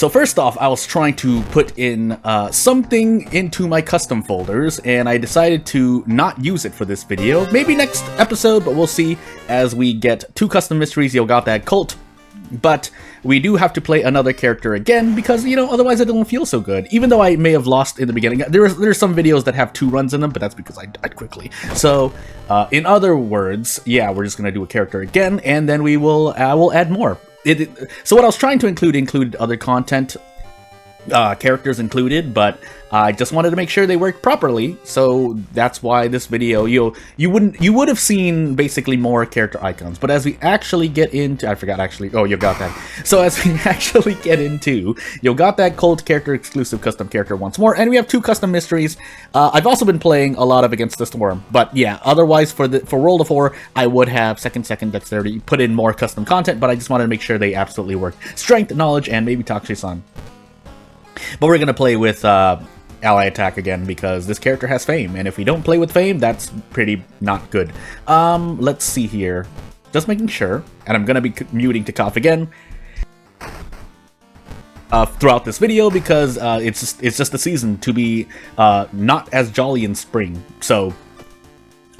So first off, I was trying to put in something into my custom folders, and I decided to not use it for this video. Maybe next episode, but we'll see as we get 2 custom mysteries. You got that cult, but we do have to play another character again because, you know, otherwise it don't feel so good. Even though I may have lost in the beginning, there's some videos that have 2 runs in them, but that's because I died quickly. So, in other words, yeah, we're just gonna do a character again, and then we'll add more. So what I was trying to include other content, characters included, but I just wanted to make sure they worked properly. So that's why this video, you would have seen basically more character icons. But as we actually get into, I forgot actually. Oh, you got that. So as we actually get into, you got that cult character exclusive custom character once more, and we have 2 custom mysteries. I've also been playing a lot of Against the Storm, but yeah. Otherwise, for World of 4, I would have second dexterity, put in more custom content, but I just wanted to make sure they absolutely work. Strength, knowledge, and maybe Takshi-san. But we're gonna play with ally attack again because this character has fame, and if we don't play with fame, that's pretty not good. Let's see here. Just making sure, and I'm gonna be muting to cough again throughout this video because it's just the season to be not as jolly in spring. So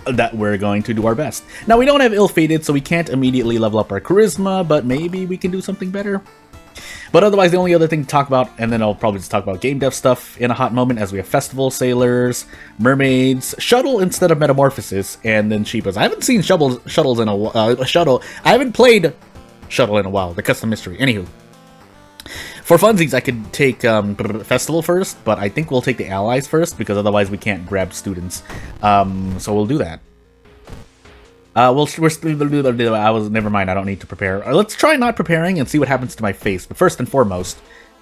that we're going to do our best. Now we don't have ill-fated, so we can't immediately level up our charisma, but maybe we can do something better. But otherwise, the only other thing to talk about, and then I'll probably just talk about game dev stuff in a hot moment, as we have Festival, Sailors, Mermaids, Shuttle instead of Metamorphosis, and then Sheepas. I haven't seen Shuttles in a Shuttle. I haven't played Shuttle in a while, the custom mystery. Anywho. For funsies, I could take Festival first, but I think we'll take the allies first, because otherwise we can't grab students. So we'll do that. Never mind, I don't need to prepare. Let's try not preparing and see what happens to my face. But first and foremost,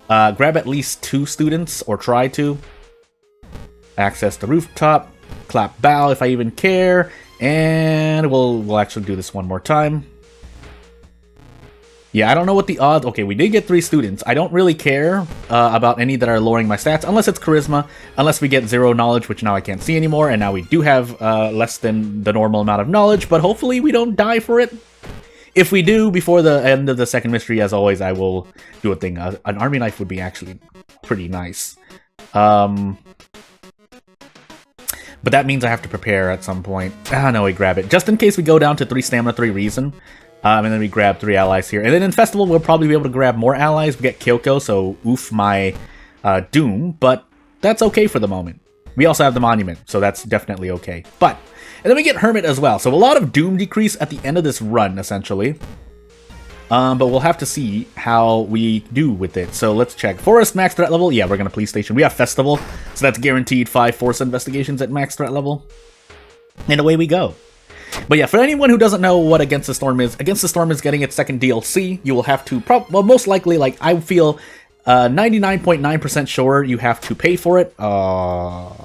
grab at least 2 students, or try to. Access the rooftop, clap bow if I even care, and we'll actually do this one more time. Yeah, I don't know what the odds... Okay, we did get 3 students. I don't really care about any that are lowering my stats, unless it's charisma, unless we get 0 knowledge, which now I can't see anymore, and now we do have less than the normal amount of knowledge, but hopefully we don't die for it. If we do, before the end of the second mystery, as always, I will do a thing. An army knife would be actually pretty nice. But that means I have to prepare at some point. Ah, no, we grab it. Just in case we go down to 3 stamina, 3 reason. And then we grab 3 allies here. And then in Festival, we'll probably be able to grab more allies. We get Kyoko, so oof my Doom. But that's okay for the moment. We also have the Monument, so that's definitely okay. And then we get Hermit as well. So a lot of Doom decrease at the end of this run, essentially. But we'll have to see how we do with it. So let's check. Forest, max threat level. Yeah, we're going to police station. We have Festival, so that's guaranteed 5 Force investigations at max threat level. And away we go. But yeah, for anyone who doesn't know what Against the Storm is getting its second DLC. You will have to, most likely, like, I feel 99.9% sure you have to pay for it. Yeah,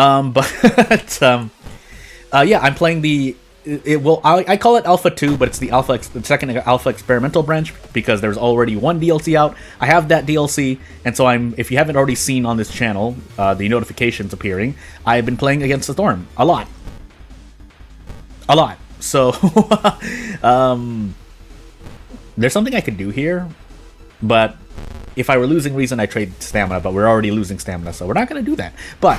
I'm playing the... I call it Alpha 2, but it's the second Alpha Experimental branch, because there's already 1 DLC out. I have that DLC, and so if you haven't already seen on this channel, the notifications appearing, I've been playing Against the Storm a lot. So, there's something I could do here, but if I were losing reason, I trade stamina, but we're already losing stamina, so we're not going to do that. But,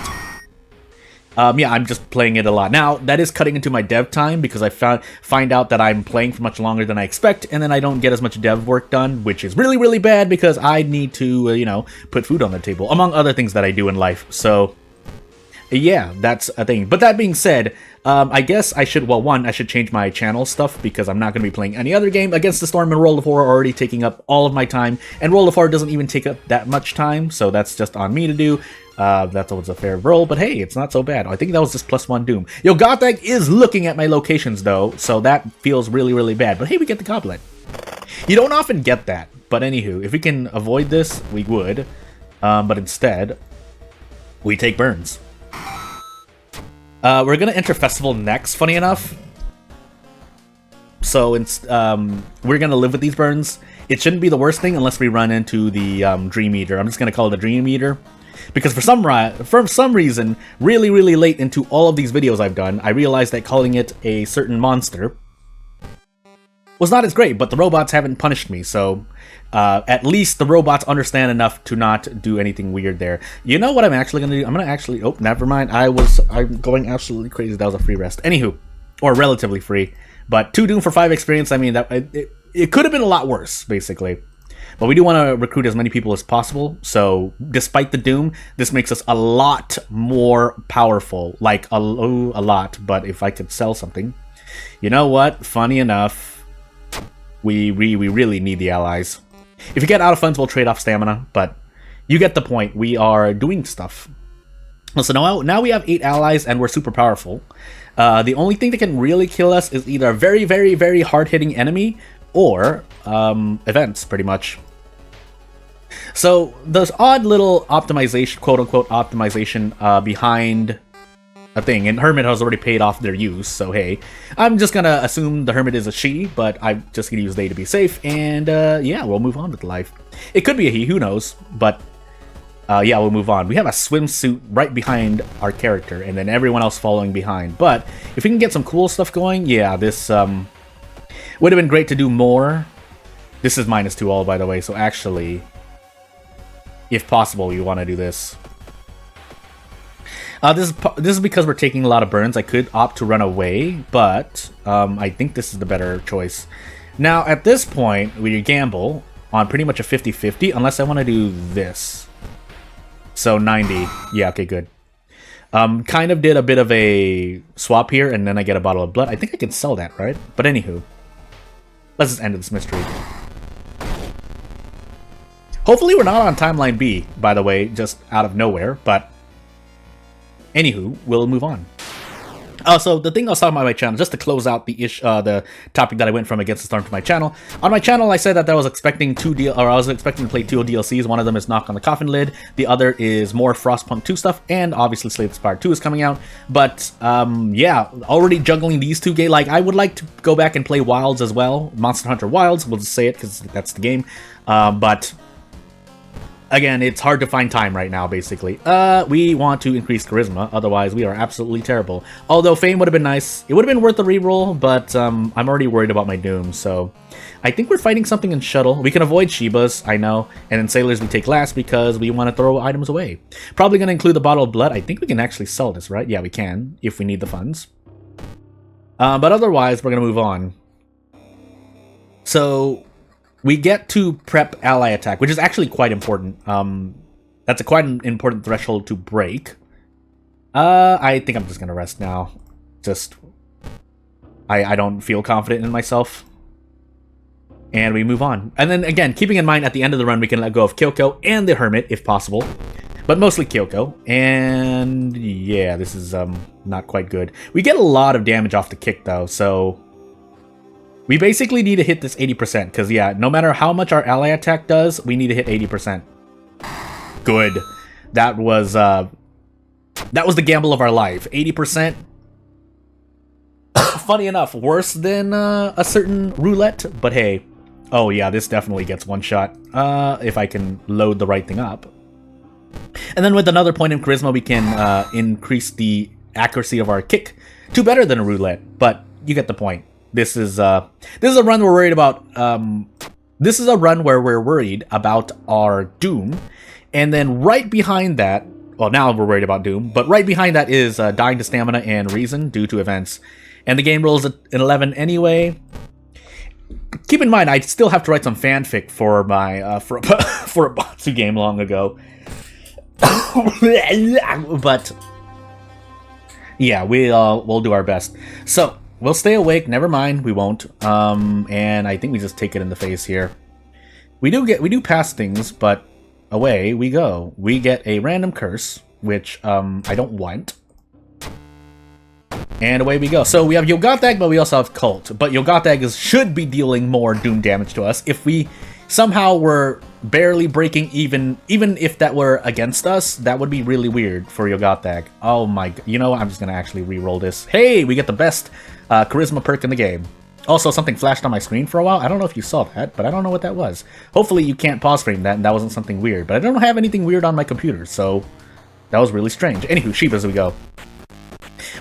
yeah, I'm just playing it a lot. Now, that is cutting into my dev time, because I find out that I'm playing for much longer than I expect, and then I don't get as much dev work done, which is really, really bad, because I need to, you know, put food on the table, among other things that I do in life, so... Yeah, that's a thing. But that being said, I guess I should, well, one, I should change my channel stuff, because I'm not going to be playing any other game. Against the Storm and World of 4 are already taking up all of my time, and World of 4 doesn't even take up that much time, so that's just on me to do. That's always a fair roll, but hey, it's not so bad. I think that was just +1 Doom. Yo, Gothak is looking at my locations, though, so that feels really, really bad. But hey, we get the Goblet. You don't often get that, but anywho, if we can avoid this, we would. But instead, we take Burns. We're gonna enter Festival next, funny enough. So we're gonna live with these burns. It shouldn't be the worst thing unless we run into the Dream Eater. I'm just gonna call it a Dream Eater. Because for some reason, really, really late into all of these videos I've done, I realized that calling it a certain monster was not as great, but the robots haven't punished me, so at least the robots understand enough to not do anything weird there. You know what I'm actually going to do? I'm going to actually... Oh, never mind. I'm going absolutely crazy. That was a free rest. Anywho, or relatively free. But 2 Doom for 5 experience, I mean, it could have been a lot worse, basically. But we do want to recruit as many people as possible, so despite the Doom, this makes us a lot more powerful. Like, a lot, but if I could sell something... You know what? Funny enough, we really need the allies. If you get out of funds, we'll trade off stamina, but you get the point. We are doing stuff. So now we have 8 allies, and we're super powerful. The only thing that can really kill us is either a very, very, very hard-hitting enemy, or events, pretty much. So there's odd little optimization, quote-unquote optimization, behind a thing, and Hermit has already paid off their use, so hey. I'm just gonna assume the Hermit is a she, but I'm just gonna use they to be safe, and yeah, we'll move on with life. It could be a he, who knows, but yeah, we'll move on. We have a swimsuit right behind our character, and then everyone else following behind, but if we can get some cool stuff going, yeah, this would have been great to do more. This is -2 all, by the way, so actually, if possible, we want to do this. This is because we're taking a lot of burns. I could opt to run away, but I think this is the better choice. Now, at this point, we gamble on pretty much a 50-50, unless I want to do this. So 90. Yeah, okay, good. Kind of did a bit of a swap here, and then I get a bottle of blood. I think I can sell that, right? But anywho, let's just end this mystery. Hopefully we're not on timeline B, by the way, just out of nowhere, but anywho, we'll move on. So the thing I was talking about my channel, just to close out the topic that I went from Against the Storm to my channel. On my channel, I said that I was expecting I was expecting to play 2 DLCs. One of them is Knock on the Coffin Lid. The other is more Frostpunk 2 stuff, and obviously Slay the Spire 2 is coming out. But yeah, already juggling these 2 games. Like, I would like to go back and play Wilds as well, Monster Hunter Wilds. We'll just say it because that's the game. But again, it's hard to find time right now, basically. We want to increase charisma, otherwise we are absolutely terrible. Although Fame would have been nice. It would have been worth the reroll, but I'm already worried about my Doom, so I think we're fighting something in Shuttle. We can avoid Shibas, I know, and then Sailors we take last because we want to throw items away. Probably going to include the Bottle of Blood. I think we can actually sell this, right? Yeah, we can, if we need the funds. But otherwise, we're going to move on. So we get to prep ally attack, which is actually quite important. That's a quite an important threshold to break. I think I'm just gonna rest now. Just, I don't feel confident in myself. And we move on. And then again, keeping in mind at the end of the run, we can let go of Kyoko and the Hermit if possible. But mostly Kyoko. And yeah, this is not quite good. We get a lot of damage off the kick though, so we basically need to hit this 80%, because yeah, no matter how much our ally attack does, we need to hit 80%. Good. That was the gamble of our life. 80%. Funny enough, worse than a certain roulette, but hey. Oh yeah, this definitely gets one shot, if I can load the right thing up. And then with another point in charisma, we can increase the accuracy of our kick to better than a roulette, but you get the point. This is a run we're worried about. This is a run where we're worried about our Doom, and then right behind that, well, now we're worried about Doom, but right behind that is dying to stamina and reason due to events, and the game rolls at an 11 anyway. Keep in mind, I still have to write some fanfic for my for a Batsu game long ago, but yeah, we'll do our best. So we'll stay awake, never mind, we won't. And I think we just take it in the face here. We do pass things, but away we go. We get a random curse, which I don't want. And away we go. So we have Yogathag, but we also have Cult. But Yogathag should be dealing more Doom damage to us. If we somehow were barely breaking even if that were against us, that would be really weird for Yogathag. Oh my god. You know what? I'm just going to actually re-roll this. Hey, we get the best charisma perk in the game. Also, something flashed on my screen for a while. I don't know if you saw that, but I don't know what that was. Hopefully you can't pause frame that and that wasn't something weird. But I don't have anything weird on my computer, so that was really strange. Anywho, Shibas we go.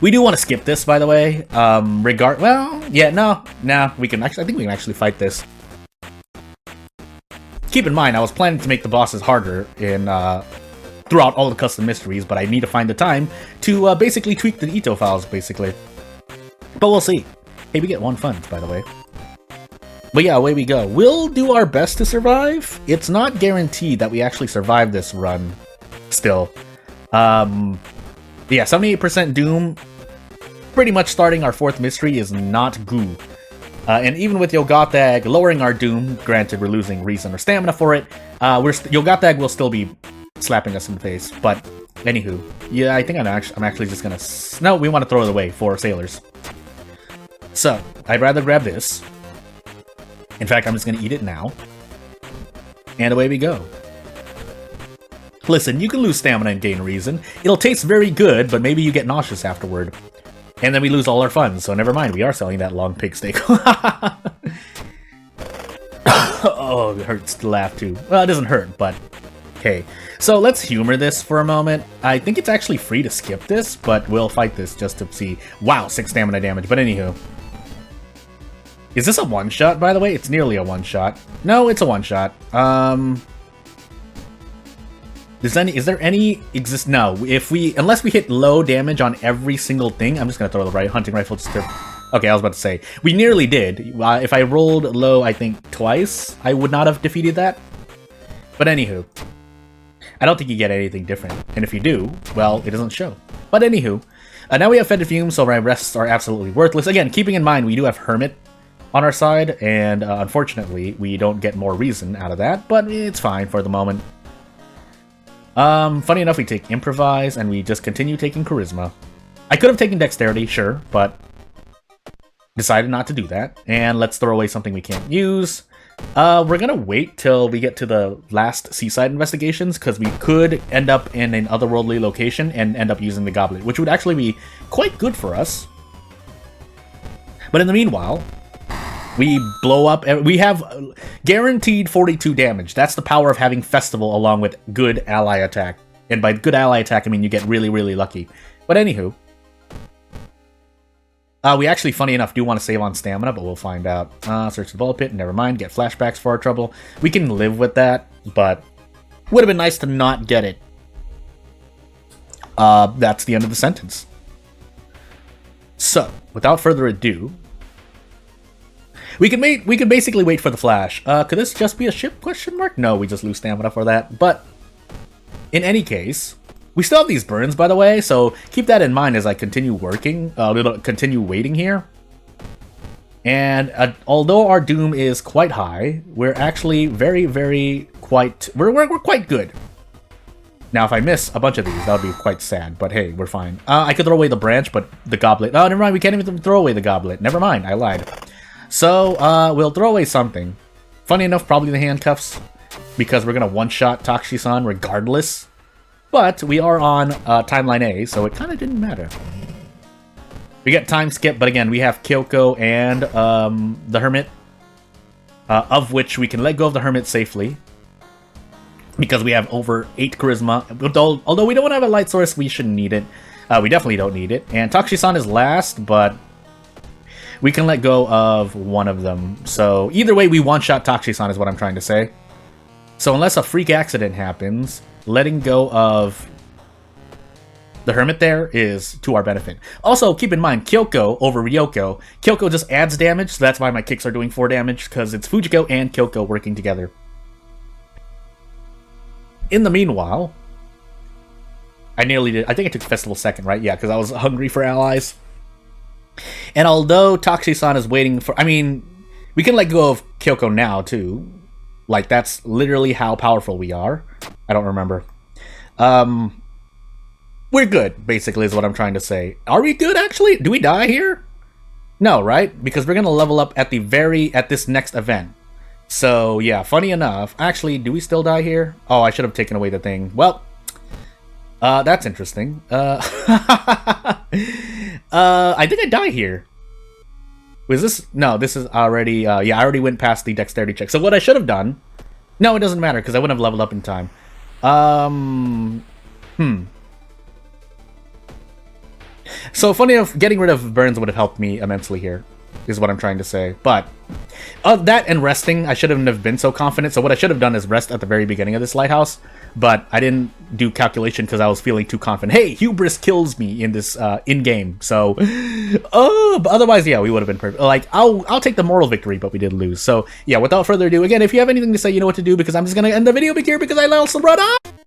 We do want to skip this, by the way. Well, yeah, no, we can actually, I think we can actually fight this. Keep in mind, I was planning to make the bosses harder in, throughout all the custom mysteries, but I need to find the time to, basically tweak the Ito files, basically. But we'll see. Hey, we get 1 fund, by the way. But yeah, away we go. We'll do our best to survive. It's not guaranteed that we actually survive this run, still. Yeah, 78% Doom. Pretty much starting our 4th mystery is not goo. And even with Yogathag lowering our Doom, granted we're losing reason or stamina for it, Yogathag will still be slapping us in the face. But anywho, yeah, I think I'm actually just gonna... No, we want to throw it away for sailors. So, I'd rather grab this. In fact, I'm just gonna eat it now. And away we go. Listen, you can lose stamina and gain reason. It'll taste very good, but maybe you get nauseous afterward. And then we lose all our funds, so never mind, we are selling that long pig steak. Oh, it hurts to laugh too. Well, it doesn't hurt, but hey. So let's humor this for a moment. I think it's actually free to skip this, but we'll fight this just to see. Wow, 6 stamina damage, but anywho. Is this a one-shot, by the way? It's nearly a one-shot. No, it's a one-shot. Is there any no, unless we hit low damage on every single thing, I'm just gonna throw the hunting rifle just to... Okay, I was about to say, we nearly did. If I rolled low, I think, twice, I would not have defeated that. But anywho, I don't think you get anything different. And if you do, well, it doesn't show. But anywho, now we have Fetid Fumes, so my rests are absolutely worthless. Again, keeping in mind, we do have Hermit on our side, and unfortunately, we don't get more reason out of that, but it's fine for the moment. Funny enough, we take Improvise, and we just continue taking Charisma. I could have taken Dexterity, sure, but decided not to do that. And let's throw away something we can't use. We're gonna wait till we get to the last seaside investigations, because we could end up in an otherworldly location and end up using the Goblet, which would actually be quite good for us. But in the meanwhile, we blow up... We have guaranteed 42 damage. That's the power of having Festival along with good ally attack. And by good ally attack, I mean you get really, really lucky. But anywho... we actually, funny enough, do want to save on stamina, but we'll find out. Search the bullet pit, never mind. Get flashbacks for our trouble. We can live with that, but... Would have been nice to not get it. That's the end of the sentence. So, without further ado... We can basically wait for the flash. Could this just be a ship, question mark? No, we just lose stamina for that. But, in any case, we still have these burns, by the way, so keep that in mind as I continue working, continue waiting here. And although our Doom is quite high, we're actually we're quite good. Now, if I miss a bunch of these, that would be quite sad, but hey, we're fine. I could throw away the branch, but the goblet... Oh, never mind, we can't even throw away the goblet. Never mind, I lied. So, we'll throw away something. Funny enough, probably the handcuffs, because we're gonna one-shot Takshisan regardless. But we are on Timeline A, so it kind of didn't matter. We get time skip, but again, we have Kyoko and the Hermit, of which we can let go of the Hermit safely, because we have over 8 Charisma. Although we don't have a light source, we shouldn't need it. We definitely don't need it. And Takshisan is last, but... we can let go of one of them. So either way, we one-shot Takshisan is what I'm trying to say. So unless a freak accident happens, letting go of the Hermit there is to our benefit. Also, keep in mind, Kyoko over Ryoko. Kyoko just adds damage, so that's why my kicks are doing 4 damage, because it's Fujiko and Kyoko working together. In the meanwhile, I nearly did... I think I took Festival second, right? Yeah, because I was hungry for allies. And although Takshisan is waiting for... I mean, we can let go of Kyoko now, too. Like, that's literally how powerful we are. I don't remember. We're good, basically, is what I'm trying to say. Are we good, actually? Do we die here? No, right? Because we're going to level up at this next event. So, yeah, funny enough. Actually, do we still die here? Oh, I should have taken away the thing. Well... that's interesting. I think I die here. Was this... No, this is already... yeah, I already went past the dexterity check. So what I should have done... No, it doesn't matter, because I wouldn't have leveled up in time. So funny enough, getting rid of burns would have helped me immensely here, is what I'm trying to say. But that and resting, I shouldn't have been so confident. So what I should have done is rest at the very beginning of this lighthouse, but I didn't do calculation because I was feeling too confident. Hey, hubris kills me in this in-game. So, but otherwise, yeah, we would have been perfect. Like, I'll take the moral victory, but we did lose. So yeah, without further ado, again, if you have anything to say, you know what to do, because I'm just gonna end the video here because I also brought up.